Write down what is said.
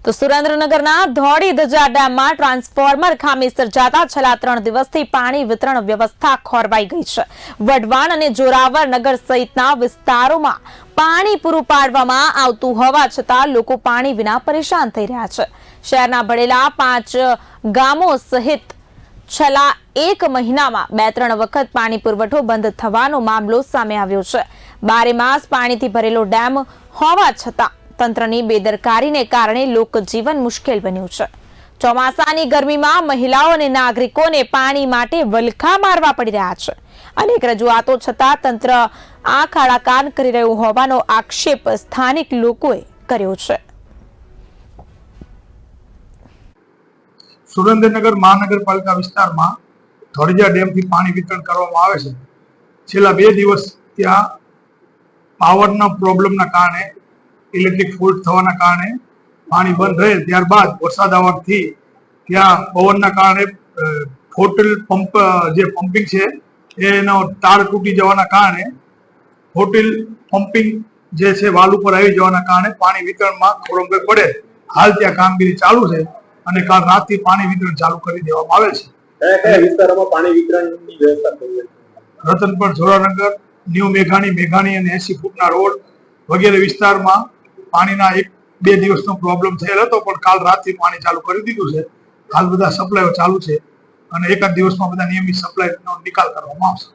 તો સુરેન્દ્રનગરના ધોળી ધજા ડેમમાં ટ્રાન્સફોર્મર ખામી સર્જાતા છેલ્લા 3 દિવસથી પાણી વિતરણ વ્યવસ્થા ખોરવાઈ ગઈ છે। વઢવાણ અને જોરાવર નગર સહિતના વિસ્તારોમાં પાણી પૂરું પાડવામાં આવતું હોવા છતાં લોકો પાણી વિના પરેશાન થઈ રહ્યા છે। શહેરના ભળેલા 5 ગામો સહિત છેલ્લા 1 મહિનામાં 2-3 વખત પાણી પુરવઠો બંધ થવાનો મામલો સામે આવ્યો છે। 12 માસ પાણીથી ભરેલો ડેમ હોવા છતાં તંત્રની બેદરકારીને કારણે લોકજીવન મુશ્કેલ બન્યું છે। ચોમાસાની ગરમીમાં મહિલાઓ અને નાગરિકોને પાણી માટે વલખા મારવા પડી રહ્યા છે। અનેક રજૂઆતો છતાં તંત્ર આંખ આડા કાન કરી રહ્યું હોવાનો આક્ષેપ સ્થાનિક લોકોએ કર્યો છે। સુરેન્દ્રનગર મહાનગરપાલિકા વિસ્તારમાં ધોળીજા ડેમથી પાણી વિતરણ કરવામાં આવે છે। છેલ્લા 2 દિવસ ત્યાં પાવરના પ્રોબ્લેમના કારણે ઇલેક્ટ્રિક ફોલ્ટ થવાના કારણે પાણી બંધ રહે, ત્યારબાદ વરસાદ આવવાથી ત્યાં પવનના કારણે ફોટિલ પંપ જે પમ્પિંગ છે એનો તાર તૂટી જવાના કારણે ફોટિલ પમ્પિંગ જે છે વાલ ઉપર આવી જવાના કારણે પાણી વિતરણમાં ખોરંભ પડે। હાલ ત્યાં કામગીરી ચાલુ છે અને કાલ રાતથી પાણી વિતરણ ચાલુ કરી દેવામાં આવે છે। કયા વિસ્તારોમાં પાણી વિતરણની વ્યવસ્થા થઈ છે? રતનપર, જોરાનગર, ન્યૂ મેઘાણી અને 80 ફૂટના રોડ વગેરે વિસ્તારમાં પાણીના 1-2 દિવસનો પ્રોબ્લેમ થયેલ હતો, પણ કાલ રાતથી પાણી ચાલુ કરી દીધું છે। હાલ બધા સપ્લાય ચાલુ છે અને 1 દિવસમાં બધા નિયમિત સપ્લાયનો નિકાલ કરવામાં આવશે।